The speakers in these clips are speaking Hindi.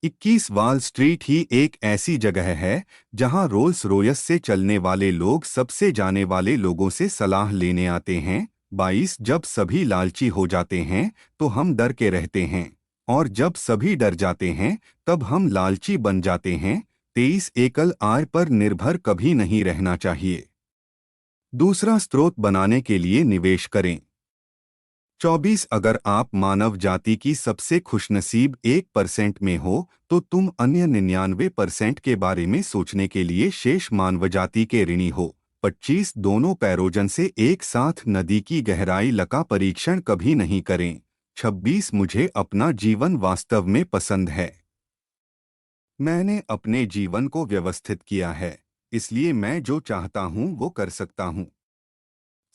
21 वाल स्ट्रीट ही एक ऐसी जगह है जहां रोल्स रॉयस से चलने वाले लोग सबसे जाने वाले लोगों से सलाह लेने आते हैं। 22 जब सभी लालची हो जाते हैं तो हम डर के रहते हैं, और जब सभी डर जाते हैं तब हम लालची बन जाते हैं। 23 एकल आय पर निर्भर कभी नहीं रहना चाहिए। दूसरा स्रोत बनाने के लिए निवेश करें। 24 अगर आप मानव जाति की सबसे खुशनसीब 1% में हो तो तुम अन्य 99% के बारे में सोचने के लिए शेष मानवजाति के ऋणी हो। 25 दोनों पैरोजन से एक साथ नदी की गहराई का परीक्षण कभी नहीं करें। 26 मुझे अपना जीवन वास्तव में पसंद है। मैंने अपने जीवन को व्यवस्थित किया है, इसलिए मैं जो चाहता हूं वो कर सकता हूं।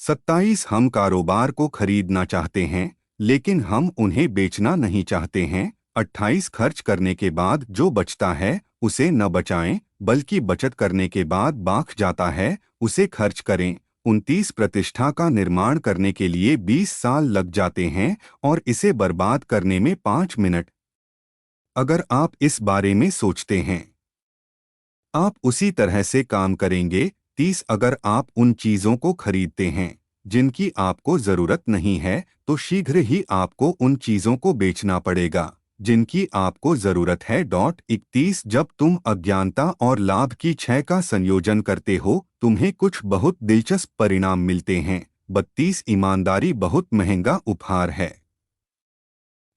27 हम कारोबार को खरीदना चाहते हैं लेकिन हम उन्हें बेचना नहीं चाहते हैं। 28 खर्च करने के बाद जो बचता है उसे न बचाएं, बल्कि बचत करने के बाद बाख जाता है उसे खर्च करें। 29 प्रतिष्ठा का निर्माण करने के लिए 20 साल लग जाते हैं और इसे बर्बाद करने में 5 मिनट। अगर आप इस बारे में सोचते हैं, आप उसी तरह से काम करेंगे। 30 अगर आप उन चीज़ों को खरीदते हैं जिनकी आपको ज़रूरत नहीं है तो शीघ्र ही आपको उन चीज़ों को बेचना पड़ेगा जिनकी आपको ज़रूरत है। 31 जब तुम अज्ञानता और लाभ की क्षय का संयोजन करते हो तुम्हें कुछ बहुत दिलचस्प परिणाम मिलते हैं। 32 ईमानदारी बहुत महंगा उपहार है,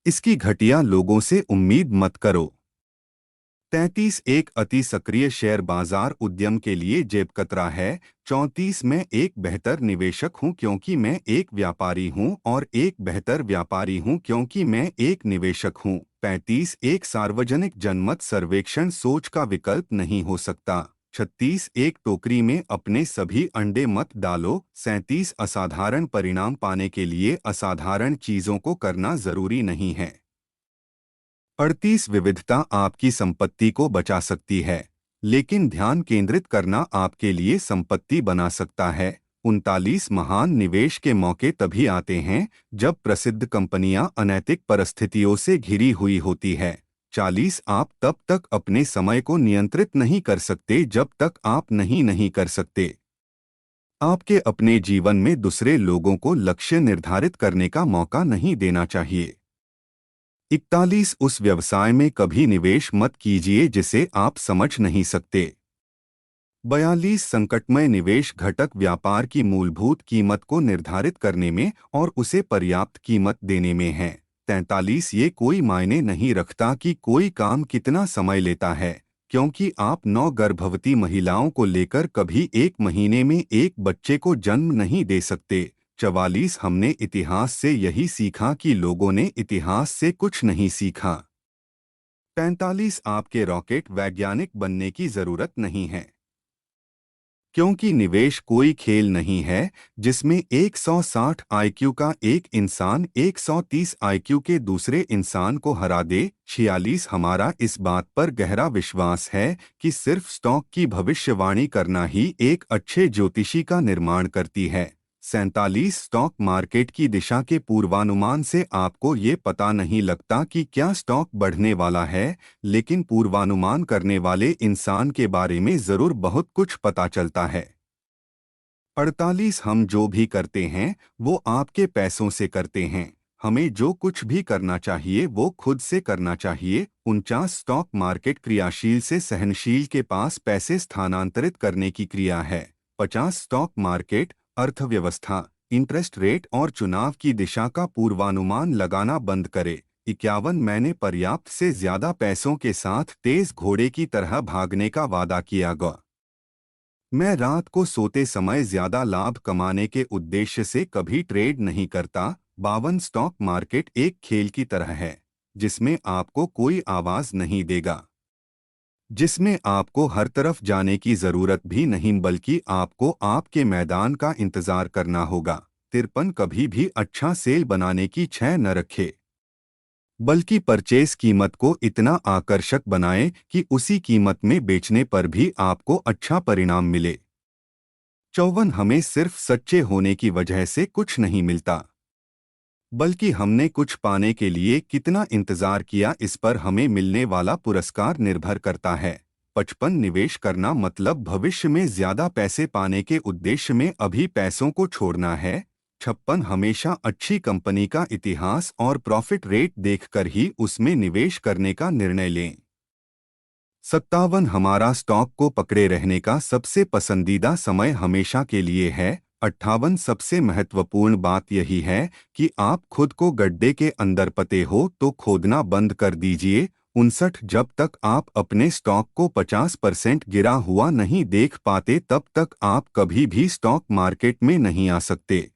इसकी घटिया लोगों से उम्मीद मत करो। 33 एक अति सक्रिय शेयर बाजार उद्यम के लिए जेबकतरा है। 34 मैं एक बेहतर निवेशक हूं क्योंकि मैं एक व्यापारी हूं और एक बेहतर व्यापारी हूं क्योंकि मैं एक निवेशक हूं। 35 एक सार्वजनिक जनमत सर्वेक्षण सोच का विकल्प नहीं हो सकता। 36 एक टोकरी में अपने सभी अंडे मत डालो। 37 असाधारण परिणाम पाने के लिए असाधारण चीजों को करना जरूरी नहीं है। 38 विविधता आपकी संपत्ति को बचा सकती है लेकिन ध्यान केंद्रित करना आपके लिए संपत्ति बना सकता है। 39 महान निवेश के मौके तभी आते हैं जब प्रसिद्ध कंपनियां अनैतिक परिस्थितियों से घिरी हुई होती है। 40 आप तब तक अपने समय को नियंत्रित नहीं कर सकते जब तक आप नहीं कर सकते। आपके अपने जीवन में दूसरे लोगों को लक्ष्य निर्धारित करने का मौका नहीं देना चाहिए। 41 उस व्यवसाय में कभी निवेश मत कीजिए जिसे आप समझ नहीं सकते। 42 संकटमय निवेश घटक व्यापार की मूलभूत कीमत को निर्धारित करने में और उसे पर्याप्त कीमत देने में है। 43 ये कोई मायने नहीं रखता कि कोई काम कितना समय लेता है क्योंकि आप 9 गर्भवती महिलाओं को लेकर कभी एक महीने में एक बच्चे को जन्म नहीं दे सकते। 44 हमने इतिहास से यही सीखा कि लोगों ने इतिहास से कुछ नहीं सीखा। 45 आपके रॉकेट वैज्ञानिक बनने की जरूरत नहीं है क्योंकि निवेश कोई खेल नहीं है जिसमें 160 आईक्यू का एक इंसान 130 आईक्यू के दूसरे इंसान को हरा दे। 46 हमारा इस बात पर गहरा विश्वास है कि सिर्फ स्टॉक की भविष्यवाणी करना ही एक अच्छे ज्योतिषी का निर्माण करती है। 47 स्टॉक मार्केट की दिशा के पूर्वानुमान से आपको ये पता नहीं लगता कि क्या स्टॉक बढ़ने वाला है, लेकिन पूर्वानुमान करने वाले इंसान के बारे में जरूर बहुत कुछ पता चलता है। 48 हम जो भी करते हैं वो आपके पैसों से करते हैं। हमें जो कुछ भी करना चाहिए वो खुद से करना चाहिए। 49 स्टॉक मार्केट क्रियाशील से सहनशील के पास पैसे स्थानांतरित करने की क्रिया है। 50 स्टॉक मार्केट अर्थव्यवस्था, इंटरेस्ट रेट और चुनाव की दिशा का पूर्वानुमान लगाना बंद करे। 51 मैंने पर्याप्त से ज्यादा पैसों के साथ तेज घोड़े की तरह भागने का वादा किया गया। मैं रात को सोते समय ज्यादा लाभ कमाने के उद्देश्य से कभी ट्रेड नहीं करता। 52 स्टॉक मार्केट एक खेल की तरह है जिसमें आपको कोई आवाज नहीं देगा, जिसमें आपको हर तरफ जाने की जरूरत भी नहीं बल्कि आपको आपके मैदान का इंतजार करना होगा। 53 कभी भी अच्छा सेल बनाने की क्षय न रखे बल्कि परचेज कीमत को इतना आकर्षक बनाएं कि उसी कीमत में बेचने पर भी आपको अच्छा परिणाम मिले। 54 हमें सिर्फ सच्चे होने की वजह से कुछ नहीं मिलता, बल्कि हमने कुछ पाने के लिए कितना इंतजार किया इस पर हमें मिलने वाला पुरस्कार निर्भर करता है। 55 निवेश करना मतलब भविष्य में ज्यादा पैसे पाने के उद्देश्य में अभी पैसों को छोड़ना है। 56 हमेशा अच्छी कंपनी का इतिहास और प्रॉफिट रेट देखकर ही उसमें निवेश करने का निर्णय लें। 57 हमारा स्टॉक को पकड़े रहने का सबसे पसंदीदा समय हमेशा के लिए है। 58 सबसे महत्वपूर्ण बात यही है कि आप खुद को गड्ढे के अंदर पते हो तो खोदना बंद कर दीजिए। 59 जब तक आप अपने स्टॉक को 50% गिरा हुआ नहीं देख पाते तब तक आप कभी भी स्टॉक मार्केट में नहीं आ सकते।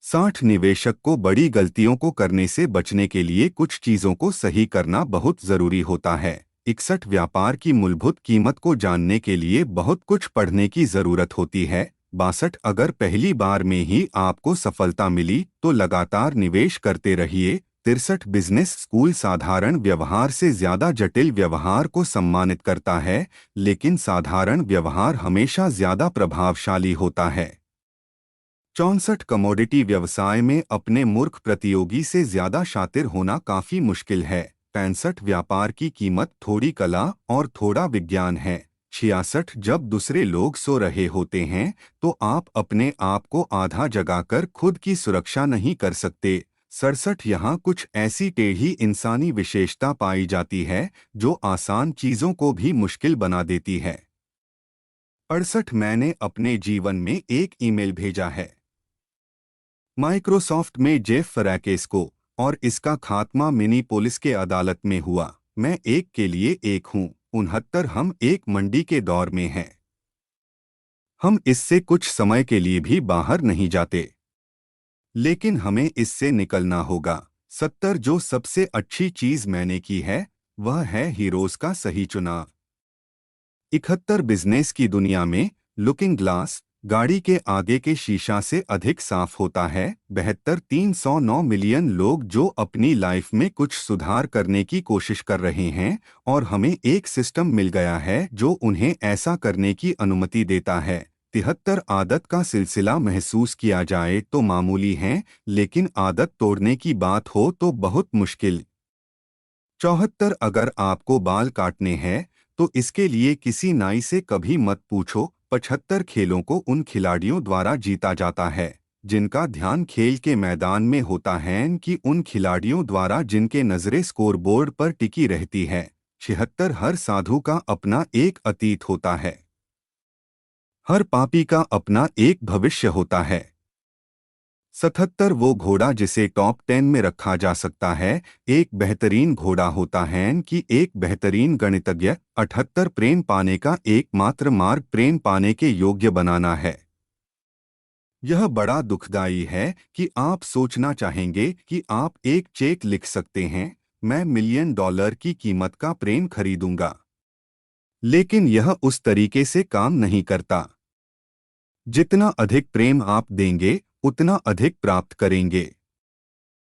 60 निवेशक को बड़ी गलतियों को करने से बचने के लिए कुछ चीजों को सही करना बहुत जरूरी होता है। 61 व्यापार की मूलभूत कीमत को जानने के लिए बहुत कुछ पढ़ने की जरूरत होती है। 62 अगर पहली बार में ही आपको सफलता मिली तो लगातार निवेश करते रहिए। 63 बिजनेस स्कूल साधारण व्यवहार से ज्यादा जटिल व्यवहार को सम्मानित करता है, लेकिन साधारण व्यवहार हमेशा ज्यादा प्रभावशाली होता है। 64 कमोडिटी व्यवसाय में अपने मूर्ख प्रतियोगी से ज्यादा शातिर होना काफी मुश्किल है। 65 व्यापार की कीमत थोड़ी कला और थोड़ा विज्ञान है। 66 जब दूसरे लोग सो रहे होते हैं तो आप अपने आप को आधा जगाकर खुद की सुरक्षा नहीं कर सकते। 67 यहाँ कुछ ऐसी टेढ़ी इंसानी विशेषता पाई जाती है जो आसान चीजों को भी मुश्किल बना देती है। 68 मैंने अपने जीवन में एक ईमेल भेजा है माइक्रोसॉफ्ट में जेफ फराकेस को, और इसका खात्मा मिनीपोलिस के अदालत में हुआ। मैं एक के लिए एक हूँ। 69 हम एक मंडी के दौर में हैं। हम इससे कुछ समय के लिए भी बाहर नहीं जाते, लेकिन हमें इससे निकलना होगा। 70 जो सबसे अच्छी चीज मैंने की है वह है हीरोज का सही चुनाव। 71 बिजनेस की दुनिया में लुकिंग ग्लास गाड़ी के आगे के शीशा से अधिक साफ होता है। 72 309 मिलियन लोग जो अपनी लाइफ में कुछ सुधार करने की कोशिश कर रहे हैं और हमें एक सिस्टम मिल गया है जो उन्हें ऐसा करने की अनुमति देता है। 73 आदत का सिलसिला महसूस किया जाए तो मामूली है, लेकिन आदत तोड़ने की बात हो तो बहुत मुश्किल। 74 अगर आपको बाल काटने हैं तो इसके लिए किसी नाई से कभी मत पूछो। 75 खेलों को उन खिलाड़ियों द्वारा जीता जाता है जिनका ध्यान खेल के मैदान में होता है कि उन खिलाड़ियों द्वारा जिनके नजरें स्कोरबोर्ड पर टिकी रहती है। 76 हर साधु का अपना एक अतीत होता है, हर पापी का अपना एक भविष्य होता है। 77 वो घोड़ा जिसे टॉप 10 में रखा जा सकता है एक बेहतरीन घोड़ा होता है कि एक बेहतरीन गणितज्ञ। 78 प्रेम पाने का एकमात्र मार्ग प्रेम पाने के योग्य बनाना है। यह बड़ा दुखदाई है कि आप सोचना चाहेंगे कि आप एक चेक लिख सकते हैं, मैं $1,000,000 की कीमत का प्रेम खरीदूंगा, लेकिन यह उस तरीके से काम नहीं करता। जितना अधिक प्रेम आप देंगे उतना अधिक प्राप्त करेंगे।